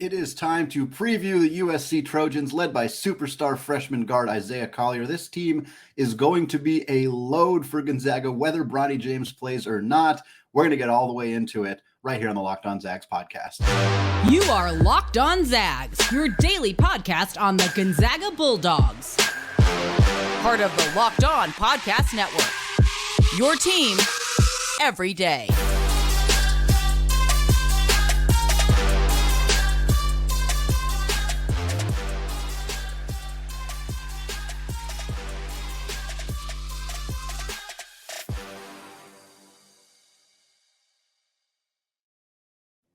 It is time to preview the USC Trojans led by superstar freshman guard Isaiah Collier. This team is going to be a load for Gonzaga, whether Bronny James plays or not. We're going to get all the way into it right here on the Locked On Zags podcast. You are Locked On Zags, your daily podcast on the Gonzaga Bulldogs. Part of the Locked On Podcast Network. Your team every day.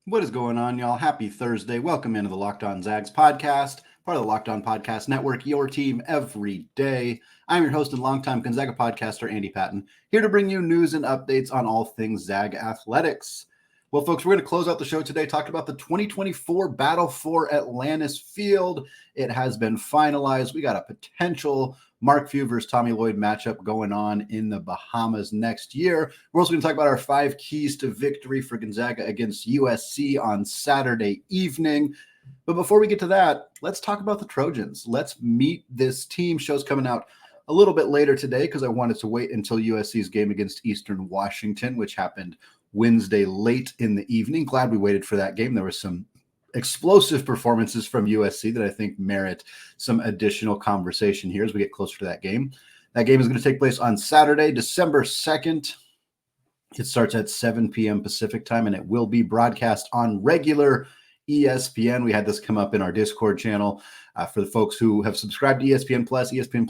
What is going on, y'all? Happy Thursday. Welcome into the Locked On Zags podcast, part of the Locked On Podcast Network, your team every day. I'm your host and longtime Gonzaga podcaster, Andy Patton, here to bring you news and updates on all things Zag athletics. Well, folks, we're going to close out the show today talking about the 2024 battle for Atlantis Field. It has been finalized. We got a potential Mark Few versus Tommy Lloyd matchup going on in the Bahamas next year. We're also going to talk about our 5 keys to victory for Gonzaga against USC on Saturday evening. But before we get to that, let's talk about the Trojans. Let's meet this team. Show's coming out a little bit later today because I wanted to wait until USC's game against Eastern Washington, which happened Wednesday late in the evening. Glad we waited for that game. There were some explosive performances from USC that I think merit some additional conversation here as we get closer to that game. That game is going to take place on Saturday, December 2nd. It starts at 7 p.m. Pacific time, and it will be broadcast on regular ESPN. We had this come up in our Discord channel. For the folks who have subscribed to ESPN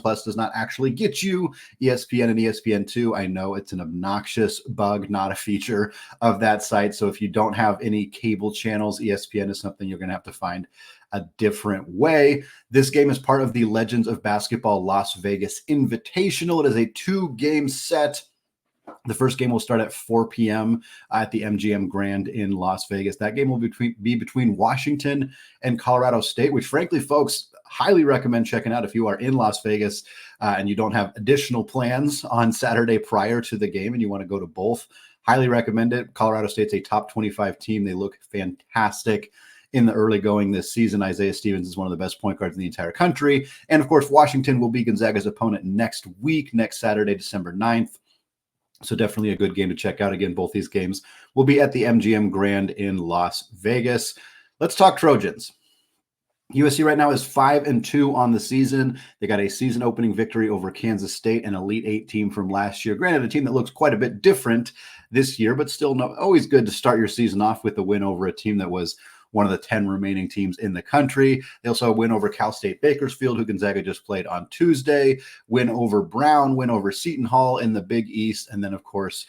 Plus does not actually get you ESPN and ESPN2. I know it's an obnoxious bug, not a feature of that site. So if you don't have any cable channels, ESPN is something you're going to have to find a different way. This game is part of the Legends of Basketball Las Vegas Invitational. It is a 2-game set. The first game will start at 4 p.m. at the MGM Grand in Las Vegas. That game will be between Washington and Colorado State, which frankly, folks, highly recommend checking out if you are in Las Vegas and you don't have additional plans on Saturday prior to the game and you want to go to both. Highly recommend it. Colorado State's a top 25 team. They look fantastic in the early going this season. Isaiah Stevens is one of the best point guards in the entire country. And of course, Washington will be Gonzaga's opponent next week, next Saturday, December 9th. So definitely a good game to check out. Again, both these games will be at the MGM Grand in Las Vegas. Let's talk Trojans. USC right now is 5-2 on the season. They got a season opening victory over Kansas State, an Elite 8 team from last year. Granted, a team that looks quite a bit different this year, but still always good to start your season off with a win over a team that was one of the 10 remaining teams in the country. They also win over Cal State Bakersfield, who Gonzaga just played on Tuesday, win over Brown, win over Seton Hall in the Big East, and then, of course,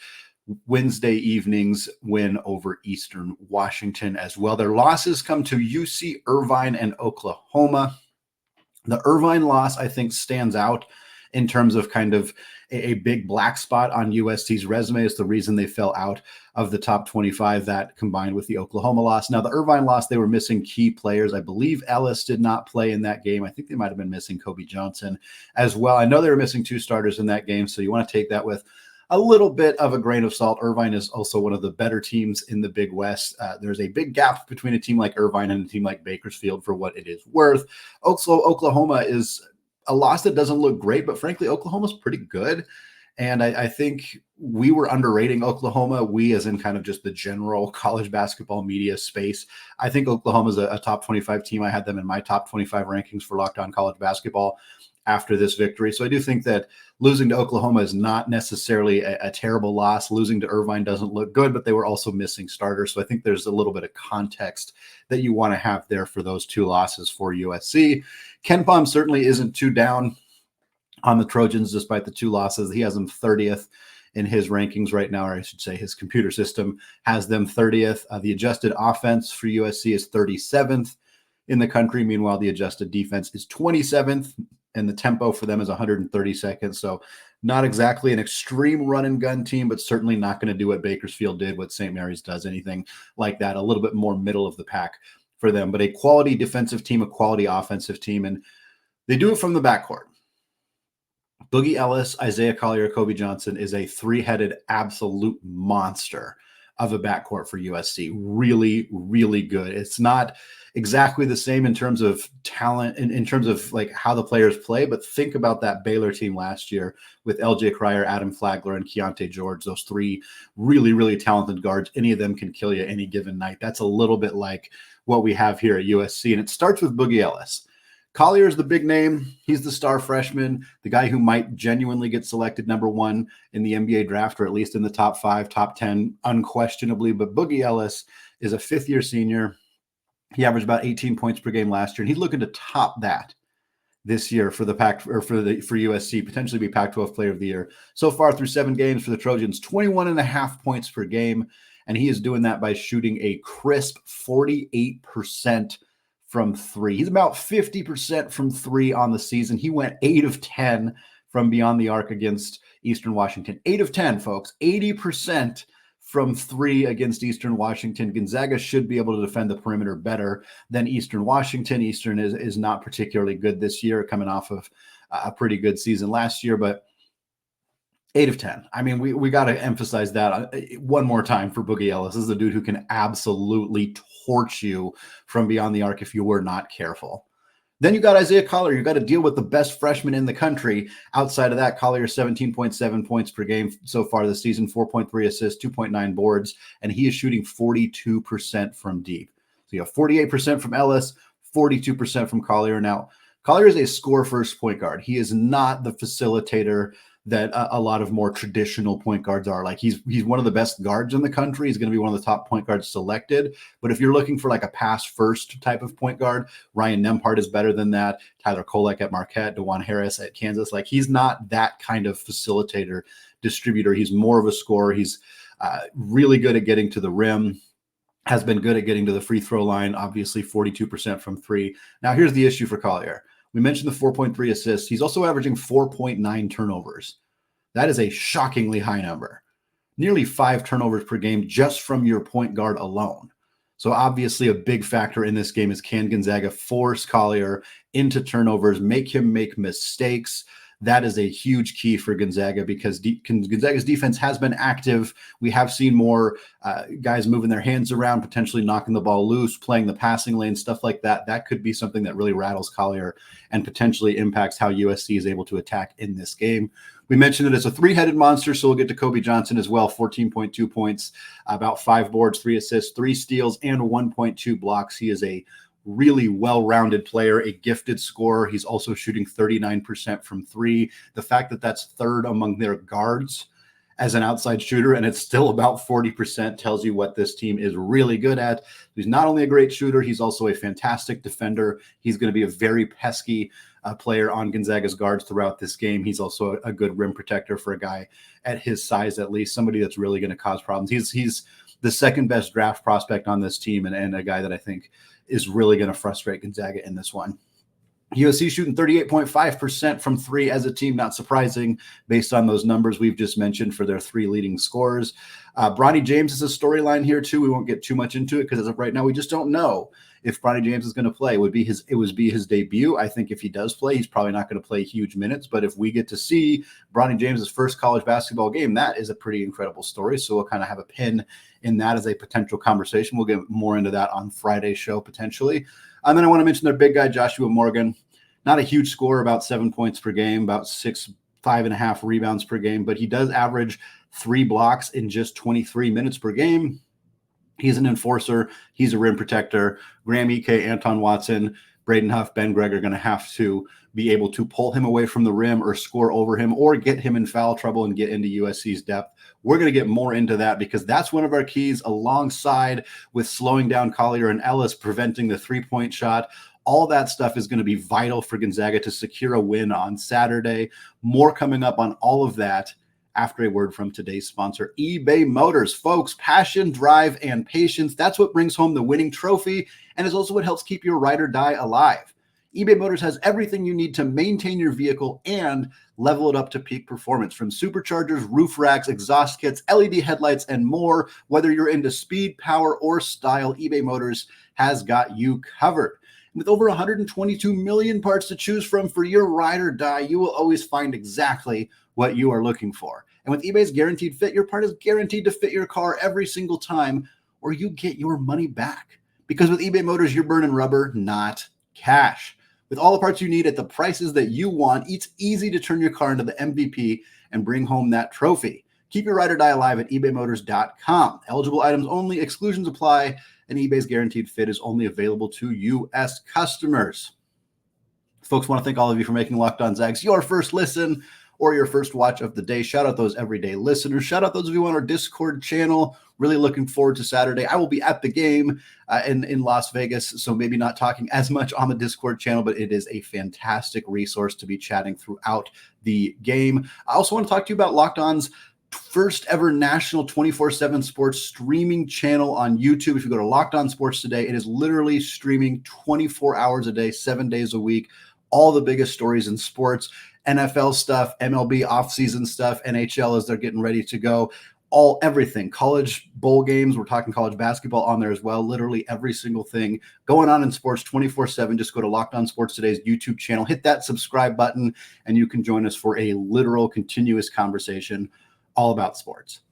Wednesday evenings win over Eastern Washington as well. Their losses come to UC Irvine and Oklahoma. The Irvine loss, I think, stands out in terms of kind of a big black spot on USC's resume. Is the reason they fell out of the top 25, that combined with the Oklahoma loss. Now, the Irvine loss, they were missing key players. I believe Ellis did not play in that game. I think they might have been missing Kobe Johnson as well. I know they were missing 2 starters in that game, so you want to take that with a little bit of a grain of salt. Irvine is also one of the better teams in the Big West. There's a big gap between a team like Irvine and a team like Bakersfield for what it is worth. Also, Oklahoma is a loss that doesn't look great, but frankly, Oklahoma's pretty good. And I think we were underrating Oklahoma. We, as in kind of just the general college basketball media space. I think Oklahoma's a top 25 team. I had them in my top 25 rankings for Locked On College Basketball after this victory. So I do think that losing to Oklahoma is not necessarily a terrible loss. Losing to Irvine doesn't look good, but they were also missing starters. So I think there's a little bit of context that you want to have there for those 2 losses for USC. Ken Pom certainly isn't too down on the Trojans despite the 2 losses. He has them 30th in his rankings right now, or I should say his computer system has them 30th. The adjusted offense for USC is 37th in the country. Meanwhile, the adjusted defense is 27th. And the tempo for them is 132nd. So not exactly an extreme run and gun team, but certainly not going to do what Bakersfield did, what St. Mary's does, anything like that. A little bit more middle of the pack for them, but a quality defensive team, a quality offensive team. And they do it from the backcourt. Boogie Ellis, Isaiah Collier, Kobe Johnson is a 3-headed absolute monster of a backcourt for USC. Really, really good. It's not exactly the same in terms of talent and in terms of like how the players play. But think about that Baylor team last year with LJ Cryer, Adam Flagler, and Keontae George, those three really, really talented guards. Any of them can kill you any given night. That's a little bit like what we have here at USC. And it starts with Boogie Ellis. Collier is the big name. He's the star freshman, the guy who might genuinely get selected number one in the NBA draft, or at least in the top 5, top 10, unquestionably. But Boogie Ellis is a fifth-year senior. He averaged about 18 points per game last year, and he's looking to top that this year for the for USC, potentially be Pac-12 Player of the Year. So far through 7 games for the Trojans, 21.5 points per game, and he is doing that by shooting a crisp 48% from 3. He's about 50% from 3 on the season. He went 8 of 10 from beyond the arc against Eastern Washington. 8 of 10, folks. 80% from 3 against Eastern Washington. Gonzaga should be able to defend the perimeter better than Eastern Washington. Eastern is not particularly good this year, coming off of a pretty good season last year, but 8 of 10. I mean, we got to emphasize that one more time for Boogie Ellis. This is a dude who can absolutely torch you from beyond the arc if you were not careful. Then you got Isaiah Collier. You got to deal with the best freshman in the country. Outside of that, Collier 17.7 points per game so far this season, 4.3 assists, 2.9 boards, and he is shooting 42% from deep. So you have 48% from Ellis, 42% from Collier. Now, Collier is a score-first point guard. He is not the facilitator that a lot of more traditional point guards are. Like he's one of the best guards in the country. He's going to be one of the top point guards selected. But if you're looking for like a pass first type of point guard, Ryan Nembhard is better than that. Tyler Kolek at Marquette, DeJuan Harris at Kansas. Like he's not that kind of facilitator, distributor. He's more of a scorer. He's really good at getting to the rim, has been good at getting to the free throw line, obviously 42% from 3. Now here's the issue for Collier. We mentioned the 4.3 assists. He's also averaging 4.9 turnovers. That is a shockingly high number. Nearly 5 turnovers per game just from your point guard alone. So obviously a big factor in this game is, can Gonzaga force Collier into turnovers, make him make mistakes? That is a huge key for Gonzaga because Gonzaga's defense has been active. We have seen more guys moving their hands around, potentially knocking the ball loose, playing the passing lane, stuff like that. That could be something that really rattles Collier and potentially impacts how USC is able to attack in this game. We mentioned it as a 3-headed monster, so we'll get to Kobe Johnson as well. 14.2 points, about 5 boards, 3 assists, 3 steals, and 1.2 blocks. He is a really well-rounded player, a gifted scorer. He's also shooting 39% from 3. The fact that that's third among their guards as an outside shooter, and it's still about 40%, tells you what this team is really good at. He's not only a great shooter, he's also a fantastic defender. He's going to be a very pesky player on Gonzaga's guards throughout this game. He's also a good rim protector for a guy at his size, at least somebody that's really going to cause problems. He's the second best draft prospect on this team, and a guy that I think is really going to frustrate Gonzaga in this one. USC shooting 38.5% from 3 as a team, not surprising based on those numbers we've just mentioned for their 3 leading scorers. Bronny James is a storyline here too. We won't get too much into it because as of right now, we just don't know if Bronny James is going to play. It would be his debut. I think if he does play, he's probably not going to play huge minutes, but if we get to see Bronny James's first college basketball game, that is a pretty incredible story. So we'll kind of have a pin in that as a potential conversation. We'll get more into that on Friday's show potentially. And then I want to mention their big guy, Joshua Morgan. Not a huge scorer, about 7 points per game, about 5.5 rebounds per game, but he does average 3 blocks in just 23 minutes per game. He's an enforcer. He's a rim protector. Graham Ike, Anton Watson, Braden Huff, Ben Gregg are going to have to be able to pull him away from the rim or score over him or get him in foul trouble and get into USC's depth. We're going to get more into that because that's one of our keys, alongside with slowing down Collier and Ellis, preventing the 3-point shot. All that stuff is going to be vital for Gonzaga to secure a win on Saturday. More coming up on all of that after a word from today's sponsor, eBay Motors. Folks, passion, drive, and patience. That's what brings home the winning trophy and is also what helps keep your ride or die alive. eBay Motors has everything you need to maintain your vehicle and level it up to peak performance, from superchargers, roof racks, exhaust kits, LED headlights, and more. Whether you're into speed, power, or style, eBay Motors has got you covered. With over 122 million parts to choose from for your ride or die, you will always find exactly what you are looking for. And with eBay's Guaranteed Fit, your part is guaranteed to fit your car every single time, or you get your money back. Because with eBay Motors, you're burning rubber, not cash. With all the parts you need at the prices that you want, it's easy to turn your car into the MVP and bring home that trophy. Keep your ride or die alive at ebaymotors.com. Eligible items only, exclusions apply, and eBay's guaranteed fit is only available to U.S. customers. Folks, want to thank all of you for making Locked On Zags your first listen or your first watch of the day. Shout out those everyday listeners. Shout out those of you on our Discord channel. Really looking forward to Saturday. I will be at the game in Las Vegas, so maybe not talking as much on the Discord channel, but it is a fantastic resource to be chatting throughout the game. I also want to talk to you about Locked On's first ever national 24/7 sports streaming channel on YouTube. If you go to Locked On Sports Today, it is literally streaming 24 hours a day, 7 days a week, all the biggest stories in sports, NFL stuff, MLB offseason stuff, NHL as they're getting ready to go, everything, college bowl games. We're talking college basketball on there as well. Literally every single thing going on in sports 24/7. Just go to Locked On Sports Today's YouTube channel, hit that subscribe button, and you can join us for a literal continuous conversation all about sports.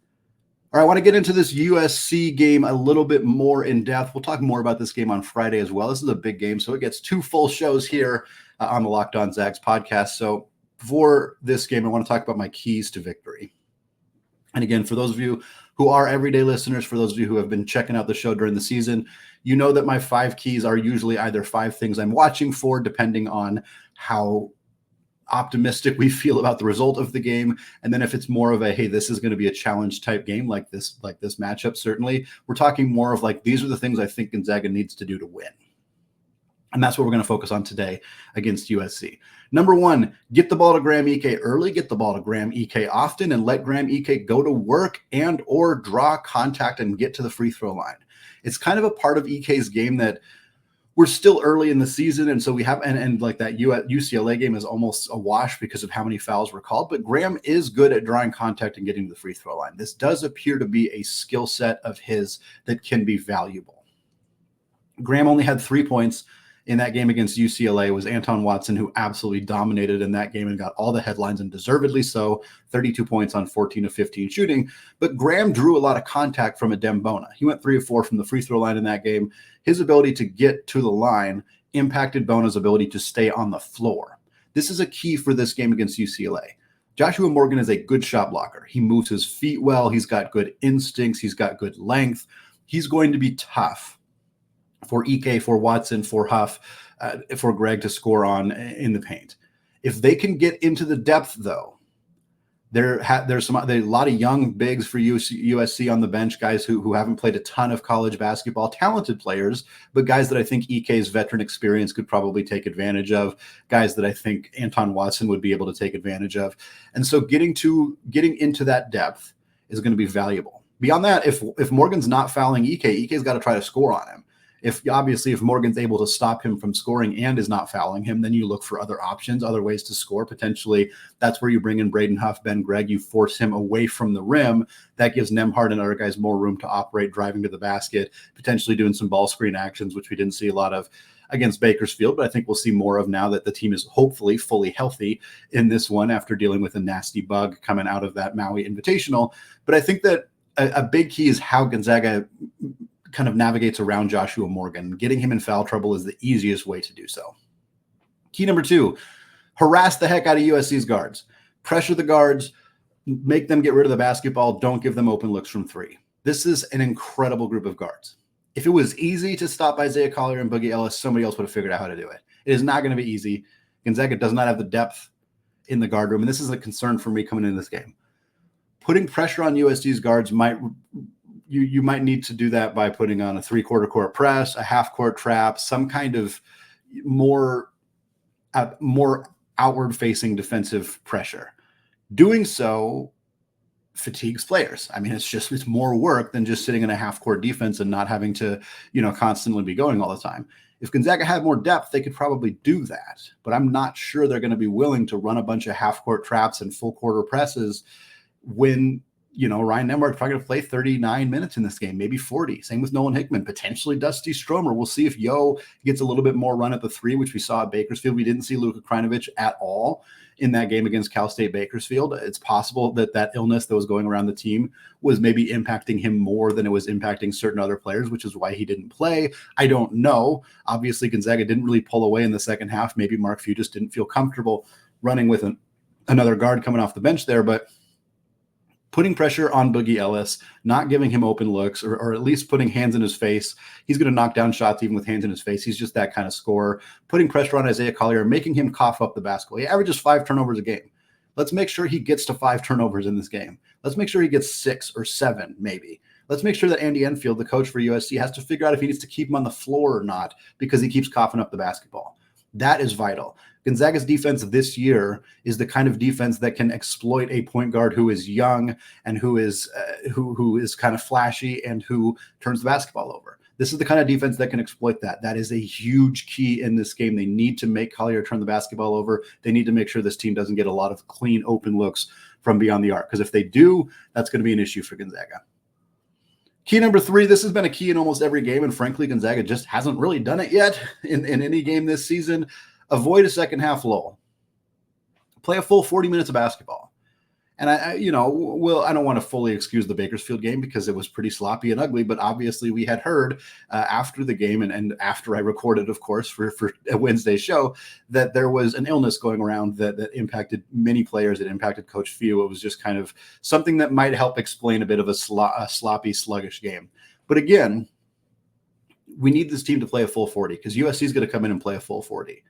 All right, I want to get into this USC game a little bit more in depth. We'll talk more about this game on Friday as well. This is a big game, so it gets 2 full shows here on the Locked On Zags podcast. So for this game, I want to talk about my keys to victory. And again, for those of you who are everyday listeners, for those of you who have been checking out the show during the season, you know that my 5 keys are usually either 5 things I'm watching for, depending on how optimistic we feel about the result of the game. And then if it's more of a, hey, this is going to be a challenge type game like this matchup, certainly, we're talking more of like, these are the things I think Gonzaga needs to do to win. And that's what we're going to focus on today against USC. Number 1, get the ball to Graham Ike early, get the ball to Graham Ike often, and let Graham Ike go to work and or draw contact and get to the free throw line. It's kind of a part of Ike's game that we're still early in the season, and so we have, and like that UCLA game is almost a wash because of how many fouls were called, but Graham is good at drawing contact and getting to the free throw line. This does appear to be a skill set of his that can be valuable. Graham only had 3 points in that game against UCLA. It was Anton Watson who absolutely dominated in that game and got all the headlines, and deservedly so. 32 points on 14 of 15 shooting. But Graham drew a lot of contact from Adem Bona. He went 3 of 4 from the free throw line in that game. His ability to get to the line impacted Bona's ability to stay on the floor. This is a key for this game against UCLA. Joshua Morgan is a good shot blocker. He moves his feet well. He's got good instincts. He's got good length. He's going to be tough for Ike, for Watson, for Huff, for Greg to score on in the paint. If they can get into the depth, though, there's a lot of young bigs for USC on the bench, guys who haven't played a ton of college basketball, talented players, but guys that I think Ike's veteran experience could probably take advantage of, guys that I think Anton Watson would be able to take advantage of. And so getting into that depth is going to be valuable. Beyond that, if Morgan's not fouling Ike's got to try to score on him. If Morgan's able to stop him from scoring and is not fouling him, then you look for other options, other ways to score. Potentially, that's where you bring in Braden Huff, Ben Gregg. You force him away from the rim. That gives Nembhard and other guys more room to operate, driving to the basket, potentially doing some ball screen actions, which we didn't see a lot of against Bakersfield, but I think we'll see more of now that the team is hopefully fully healthy in this one after dealing with a nasty bug coming out of that Maui Invitational. But I think that a big key is how Gonzaga kind of navigates around Joshua Morgan. Getting him in foul trouble is the easiest way to do so. Key number 2, harass the heck out of USC's guards. Pressure the guards, make them get rid of the basketball. Don't give them open looks from 3. This is an incredible group of guards. If it was easy to stop Isaiah Collier and Boogie Ellis, somebody else would have figured out how to do it. It is not going to be easy. Gonzaga does not have the depth in the guard room, and this is a concern for me coming into this game. Putting pressure on USC's guards you might need to do that by putting on a 3/4 court press, a half-court trap, some kind of more outward-facing defensive pressure. Doing so fatigues players. I mean, it's more work than just sitting in a half-court defense and not having to, constantly be going all the time. If Gonzaga had more depth, they could probably do that, but I'm not sure they're going to be willing to run a bunch of half-court traps and full-quarter presses when Ryan Nembhard probably going to play 39 minutes in this game, maybe 40. Same with Nolan Hickman, potentially Dusty Stromer. We'll see if Yo gets a little bit more run at the 3, which we saw at Bakersfield. We didn't see Luka Krajinovic at all in that game against Cal State Bakersfield. It's possible that illness that was going around the team was maybe impacting him more than it was impacting certain other players, which is why he didn't play. I don't know. Obviously, Gonzaga didn't really pull away in the second half. Maybe Mark Few just didn't feel comfortable running with another guard coming off the bench there, but putting pressure on Boogie Ellis, not giving him open looks, or at least putting hands in his face. He's going to knock down shots even with hands in his face. He's just that kind of scorer. Putting pressure on Isaiah Collier, making him cough up the basketball. He averages 5 turnovers a game. Let's make sure he gets to 5 turnovers in this game. Let's make sure he gets 6 or 7 maybe. Let's make sure that Andy Enfield, the coach for USC, has to figure out if he needs to keep him on the floor or not because he keeps coughing up the basketball. That is vital. Gonzaga's defense this year is the kind of defense that can exploit a point guard who is young and who is kind of flashy and who turns the basketball over. This is the kind of defense that can exploit that. That is a huge key in this game. They need to make Collier turn the basketball over. They need to make sure this team doesn't get a lot of clean, open looks from beyond the arc, because if they do, that's going to be an issue for Gonzaga. Key number 3, this has been a key in almost every game, and frankly, Gonzaga just hasn't really done it yet in any game this season. Avoid a second half lull. Play a full 40 minutes of basketball. And I don't want to fully excuse the Bakersfield game because it was pretty sloppy and ugly, but obviously we had heard after the game and after I recorded, of course, for a Wednesday show, that there was an illness going around that impacted many players. It impacted Coach Few. It was just kind of something that might help explain a bit of a sloppy, sluggish game. But again, we need this team to play a full 40 because USC is going to come in and play a full 40.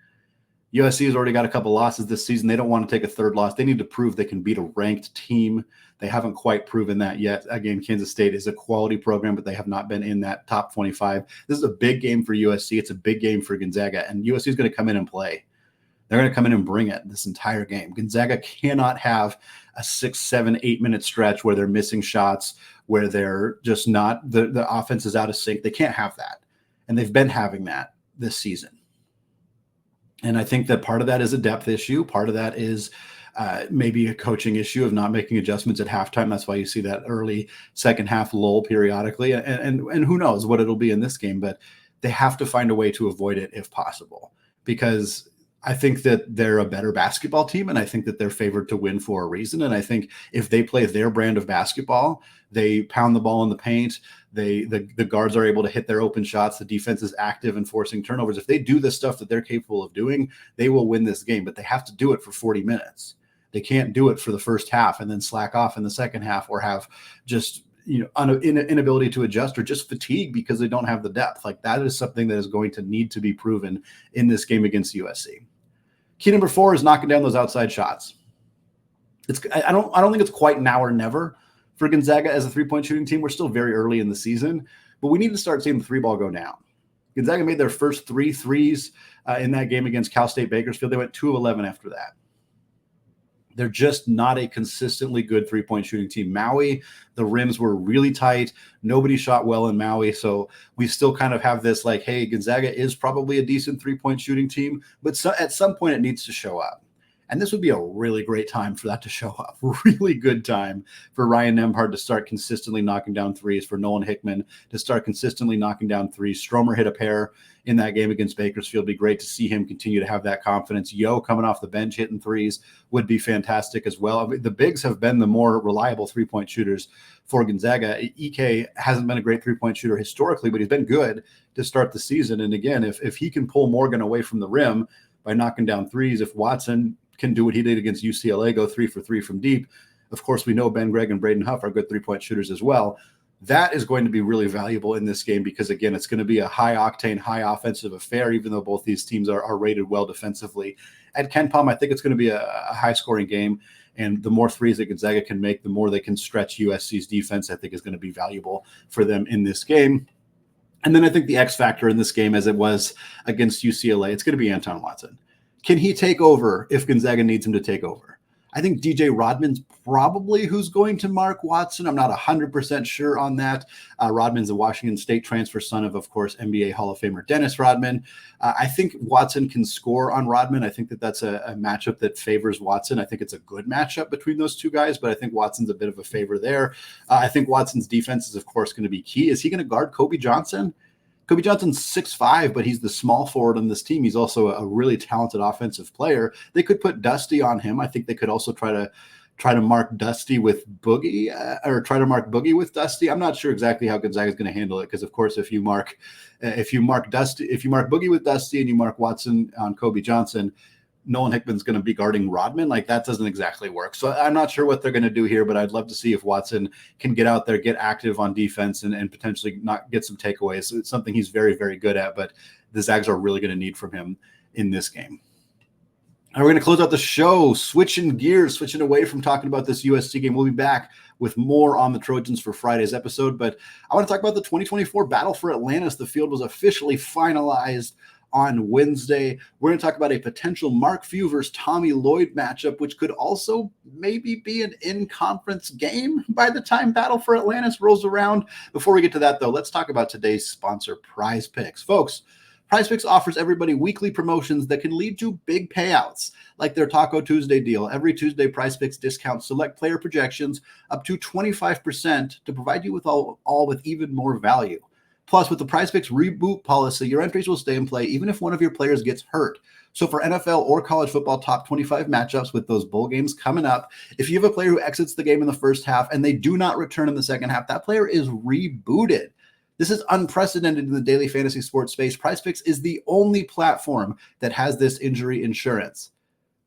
USC has already got a couple losses this season. They don't want to take a third loss. They need to prove they can beat a ranked team. They haven't quite proven that yet. Again, Kansas State is a quality program, but they have not been in that top 25. This is a big game for USC. It's a big game for Gonzaga, and USC is going to come in and play. They're going to come in and bring it this entire game. Gonzaga cannot have a 6, 7, 8-minute stretch where they're missing shots, where they're just not, the offense is out of sync. They can't have that, and they've been having that this season. And I think that part of that is a depth issue. Part of that is maybe a coaching issue of not making adjustments at halftime. That's why you see that early second half lull periodically. And who knows what it'll be in this game, but they have to find a way to avoid it if possible, because I think that they're a better basketball team, and I think that they're favored to win for a reason. And I think if they play their brand of basketball, they pound the ball in the paint, the guards are able to hit their open shots, the defense is active and forcing turnovers. If they do the stuff that they're capable of doing, they will win this game, but they have to do it for 40 minutes. They can't do it for the first half and then slack off in the second half, or have just inability to adjust, or just fatigue because they don't have the depth. Like, that is something that is going to need to be proven in this game against USC. Key number 4 is knocking down those outside shots. I don't think it's quite now or never for Gonzaga as a 3-point shooting team. We're still very early in the season, but we need to start seeing the 3-ball go down. Gonzaga made their first 3 threes in that game against Cal State Bakersfield. They went 2 of 11 after that. They're just not a consistently good 3-point shooting team. Maui, the rims were really tight. Nobody shot well in Maui. So we still kind of have this like, hey, Gonzaga is probably a decent 3-point shooting team, but at some point it needs to show up. And this would be a really great time for that to show up. Really good time for Ryan Nembhard to start consistently knocking down threes, for Nolan Hickman to start consistently knocking down threes. Stromer hit a pair in that game against Bakersfield. It'd be great to see him continue to have that confidence. Yo coming off the bench hitting threes would be fantastic as well. I mean, the bigs have been the more reliable 3-point shooters for Gonzaga. Ike hasn't been a great 3-point shooter historically, but he's been good to start the season. And again, if he can pull Morgan away from the rim by knocking down threes, if Watson can do what he did against UCLA, go 3 for 3 from deep. Of course, we know Ben Gregg and Braden Huff are good 3-point shooters as well. That is going to be really valuable in this game because, again, it's going to be a high-octane, high-offensive affair, even though both these teams are rated well defensively. At Ken Palm, I think it's going to be a high-scoring game, and the more threes that Gonzaga can make, the more they can stretch USC's defense, I think is going to be valuable for them in this game. And then I think the X factor in this game, as it was against UCLA, it's going to be Anton Watson. Can he take over if Gonzaga needs him to take over? I think DJ Rodman's probably who's going to mark Watson. I'm not 100% sure on that. Rodman's a Washington State transfer, son of course, NBA Hall of Famer Dennis Rodman. I think Watson can score on Rodman. I think that's a matchup that favors Watson. I think it's a good matchup between those two guys, but I think Watson's a bit of a favor there. I think Watson's defense is, of course, going to be key. Is he going to guard Kobe Johnson? Kobe Johnson's 6'5", but he's the small forward on this team. He's also a really talented offensive player. They could put Dusty on him. I think they could also try to mark Dusty with Boogie, or try to mark Boogie with Dusty. I'm not sure exactly how Gonzaga is going to handle it, because of course, if you mark Boogie with Dusty and you mark Watson on Kobe Johnson, Nolan Hickman's going to be guarding Rodman. Like, that doesn't exactly work. So I'm not sure what they're going to do here, but I'd love to see if Watson can get out there, get active on defense, and potentially not get some takeaways. It's something he's very, very good at, but the Zags are really going to need from him in this game. All right, we're going to close out the show, switching gears, switching away from talking about this USC game. We'll be back with more on the Trojans for Friday's episode, but I want to talk about the 2024 Battle for Atlantis. The field was officially finalized on Wednesday. We're going to talk about a potential Mark Few versus Tommy Lloyd matchup, which could also maybe be an in-conference game by the time Battle for Atlantis rolls around. Before we get to that, though, let's talk about today's sponsor, Prize Picks. Folks, Prize Picks offers everybody weekly promotions that can lead to big payouts, like their Taco Tuesday deal. Every Tuesday, Prize Picks discounts select player projections up to 25% to provide you with all with even more value. Plus, with the Prize Picks reboot policy, your entries will stay in play even if one of your players gets hurt. So for NFL or college football top 25 matchups with those bowl games coming up, if you have a player who exits the game in the first half and they do not return in the second half, that player is rebooted. This is unprecedented in the daily fantasy sports space. Prize Picks is the only platform that has this injury insurance.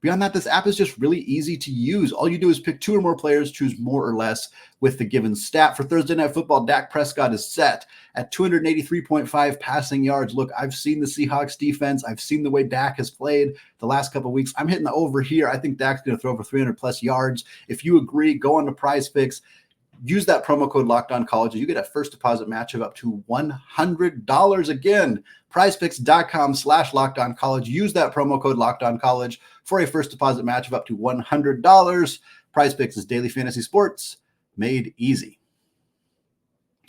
Beyond that, this app is just really easy to use. All you do is pick two or more players, choose more or less with the given stat. For Thursday Night Football, Dak Prescott is set at 283.5 passing yards. Look, I've seen the Seahawks defense. I've seen the way Dak has played the last couple of weeks. I'm hitting the over here. I think Dak's going to throw over 300-plus yards. If you agree, go on to Prize Picks. Use that promo code LOCKEDONCollege. You get a first deposit match of up to $100. Again, prizepicks.com/LockedOnCollege. Use that promo code LockedOnCollege for a first deposit match of up to $100. Prize Picks is daily fantasy sports made easy.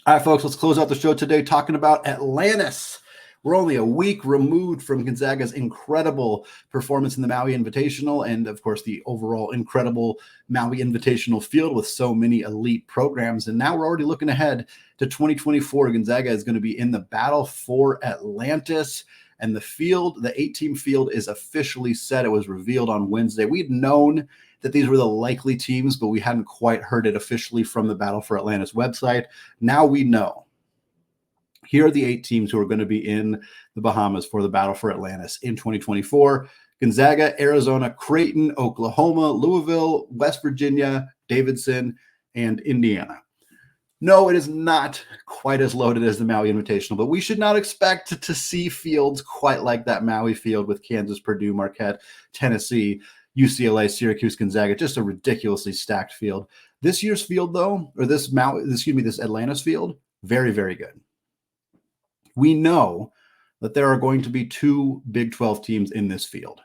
All right, folks, let's close out the show today talking about Atlantis. We're only a week removed from Gonzaga's incredible performance in the Maui Invitational and, of course, the overall incredible Maui Invitational field with so many elite programs. And now we're already looking ahead to 2024. Gonzaga is going to be in the battle for Atlantis. And the field, the 8-team field, is officially set. It was revealed on Wednesday. We'd known that these were the likely teams, but we hadn't quite heard it officially from the Battle for Atlantis website. Now we know. Here are the 8 teams who are going to be in the Bahamas for the Battle for Atlantis in 2024. Gonzaga, Arizona, Creighton, Oklahoma, Louisville, West Virginia, Davidson, and Indiana. No, it is not quite as loaded as the Maui Invitational, but we should not expect to see fields quite like that Maui field with Kansas, Purdue, Marquette, Tennessee, UCLA, Syracuse, Gonzaga. Just a ridiculously stacked field. This year's field, though, or this Atlantis field, very, very good. We know that there are going to be 2 Big 12 teams in this field.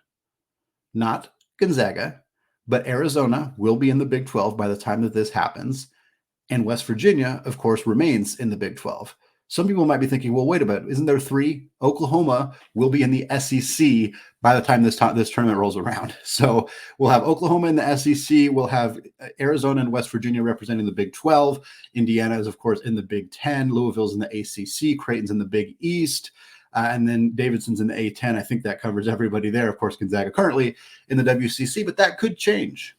Not Gonzaga, but Arizona will be in the Big 12 by the time that this happens. And West Virginia, of course, remains in the Big 12. Some people might be thinking, well, wait a minute, isn't there 3? Oklahoma will be in the SEC by the time this tournament rolls around. So we'll have Oklahoma in the SEC. We'll have Arizona and West Virginia representing the Big 12. Indiana is, of course, in the Big 10. Louisville's in the ACC. Creighton's in the Big East. And then Davidson's in the A10. I think that covers everybody there. Of course, Gonzaga currently in the WCC, but that could change.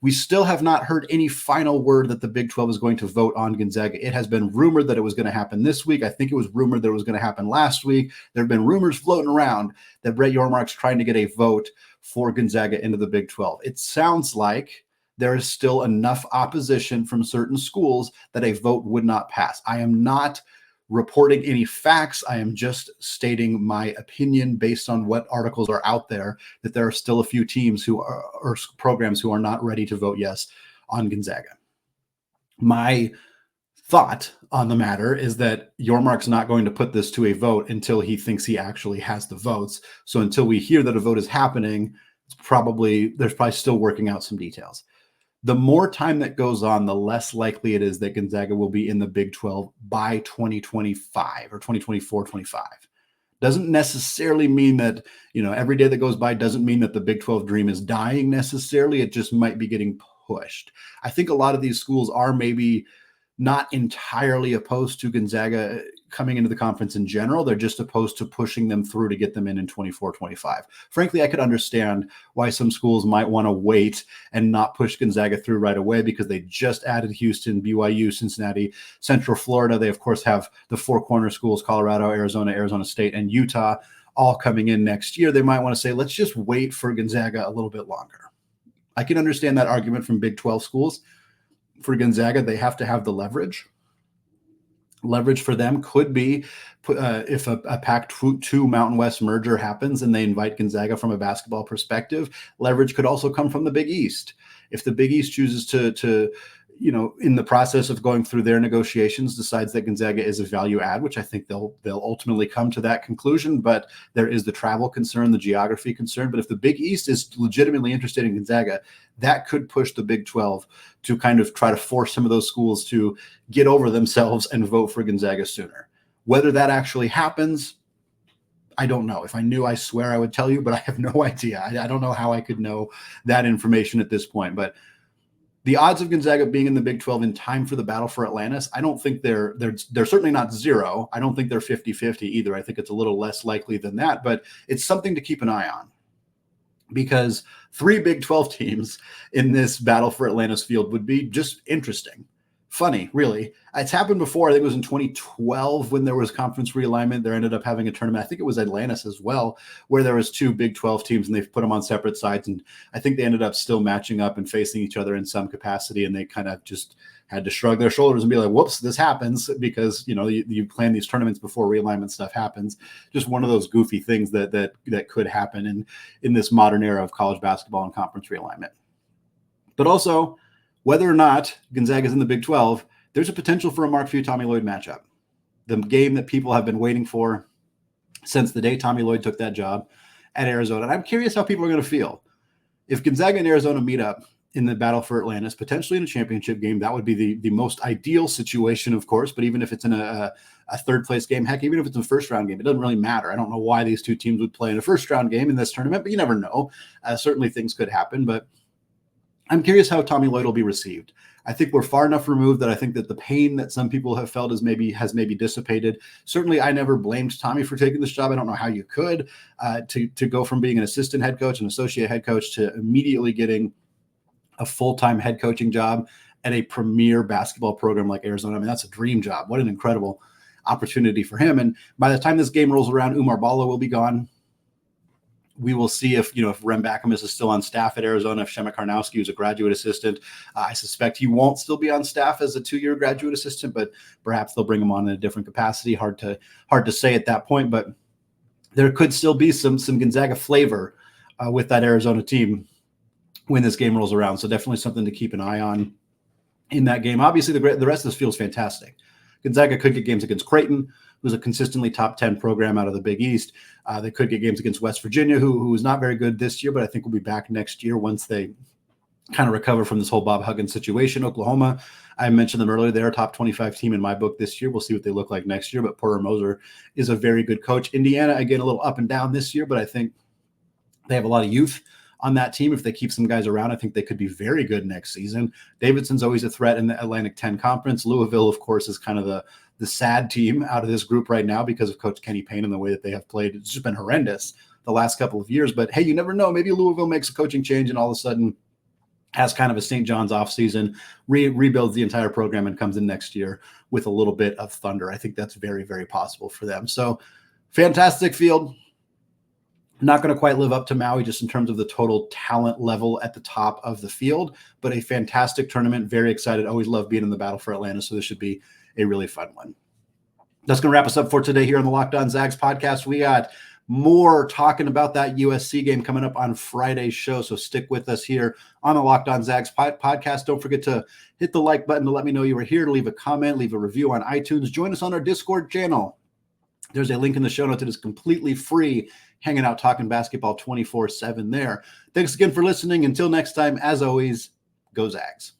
We still have not heard any final word that the Big 12 is going to vote on Gonzaga. It has been rumored that it was going to happen this week. I think it was rumored that it was going to happen last week. There have been rumors floating around that Brett Yormark's trying to get a vote for Gonzaga into the Big 12. It sounds like there is still enough opposition from certain schools that a vote would not pass. I am not reporting any facts. I am just stating my opinion based on what articles are out there, that there are still a few teams who are, or programs who are not ready to vote yes on Gonzaga. My thought on the matter is that Yormark's not going to put this to a vote until he thinks he actually has the votes. So until we hear that a vote is happening, There's probably still working out some details. The more time that goes on, the less likely it is that Gonzaga will be in the Big 12 by 2025 or 2024-25. Doesn't necessarily mean that, every day that goes by doesn't mean that the Big 12 dream is dying necessarily. It just might be getting pushed. I think a lot of these schools are maybe not entirely opposed to Gonzaga coming into the conference in general. They're just opposed to pushing them through to get them in 24-25. Frankly, I could understand why some schools might want to wait and not push Gonzaga through right away, because they just added Houston, BYU, Cincinnati, Central Florida. They, of course, have the four corner schools, Colorado, Arizona, Arizona State, and Utah, all coming in next year. They might want to say, let's just wait for Gonzaga a little bit longer. I can understand that argument from Big 12 schools. For Gonzaga, they have to have the leverage. Leverage for them could be if a Pac-2 Mountain West merger happens and they invite Gonzaga from a basketball perspective. Leverage could also come from the Big East. If the Big East chooses to in the process of going through their negotiations, decides that Gonzaga is a value add, which I think they'll ultimately come to that conclusion. But there is the travel concern, the geography concern. But if the Big East is legitimately interested in Gonzaga, that could push the Big 12 to kind of try to force some of those schools to get over themselves and vote for Gonzaga sooner. Whether that actually happens, I don't know. If I knew, I swear I would tell you, but I have no idea. I don't know how I could know that information at this point. But the odds of Gonzaga being in the Big 12 in time for the battle for Atlantis, I don't think they're certainly not zero. I don't think they're 50-50 either. I think it's a little less likely than that, but it's something to keep an eye on, because 3 Big 12 teams in this battle for Atlantis Field would be just interesting. Funny, really. It's happened before. I think it was in 2012 when there was conference realignment. There ended up having a tournament. I think it was Atlantis as well, where there was 2 Big 12 teams and they've put them on separate sides. And I think they ended up still matching up and facing each other in some capacity. And they kind of just had to shrug their shoulders and be like, whoops, this happens, because, you plan these tournaments before realignment stuff happens. Just one of those goofy things that could happen in this modern era of college basketball and conference realignment. But also, whether or not Gonzaga is in the Big 12, there's a potential for a Mark Few Tommy Lloyd matchup. The game that people have been waiting for since the day Tommy Lloyd took that job at Arizona. And I'm curious how people are going to feel. If Gonzaga and Arizona meet up in the battle for Atlantis, potentially in a championship game, that would be the most ideal situation, of course. But even if it's in a third-place game, heck, even if it's a first-round game, it doesn't really matter. I don't know why these two teams would play in a first-round game in this tournament, but you never know. Certainly things could happen, but I'm curious how Tommy Lloyd will be received. I think we're far enough removed that I think that the pain that some people have felt has maybe dissipated. Certainly, I never blamed Tommy for taking this job. I don't know how you could to go from being an assistant head coach, an associate head coach, to immediately getting a full-time head coaching job at a premier basketball program like Arizona. I mean, that's a dream job. What an incredible opportunity for him. And by the time this game rolls around, Umar Balla will be gone. We will see if Rem Bakamus is still on staff at Arizona, if Shemek Karnowski is a graduate assistant. I suspect he won't still be on staff as a 2-year graduate assistant, but perhaps they'll bring him on in a different capacity. Hard to say at that point, but there could still be some Gonzaga flavor with that Arizona team when this game rolls around. So definitely something to keep an eye on in that game. Obviously, the rest of this feels fantastic. Gonzaga could get games against Creighton, who's a consistently top 10 program out of the Big East. They could get games against West Virginia, who is not very good this year, but I think will be back next year once they kind of recover from this whole Bob Huggins situation. Oklahoma, I mentioned them earlier. They're a top 25 team in my book this year. We'll see what they look like next year, but Porter Moser is a very good coach. Indiana, again, a little up and down this year, but I think they have a lot of youth on that team. If they keep some guys around, I think they could be very good next season. Davidson's always a threat in the Atlantic 10 Conference. Louisville, of course, is kind of the sad team out of this group right now because of Coach Kenny Payne and the way that they have played. It's just been horrendous the last couple of years. But hey, you never know. Maybe Louisville makes a coaching change and all of a sudden has kind of a St. John's offseason, rebuilds the entire program and comes in next year with a little bit of thunder. I think that's very, very possible for them. So fantastic field. Not going to quite live up to Maui just in terms of the total talent level at the top of the field, but a fantastic tournament. Very excited. Always love being in the battle for Atlanta. So this should be a really fun one. That's going to wrap us up for today here on the Locked On Zags podcast. We got more talking about that USC game coming up on Friday's show. So stick with us here on the Locked On Zags podcast. Don't forget to hit the like button to let me know you were here, to leave a comment, leave a review on iTunes. Join us on our Discord channel. There's a link in the show notes that is completely free, hanging out, talking basketball 24/7 there. Thanks again for listening. Until next time, as always, go Zags.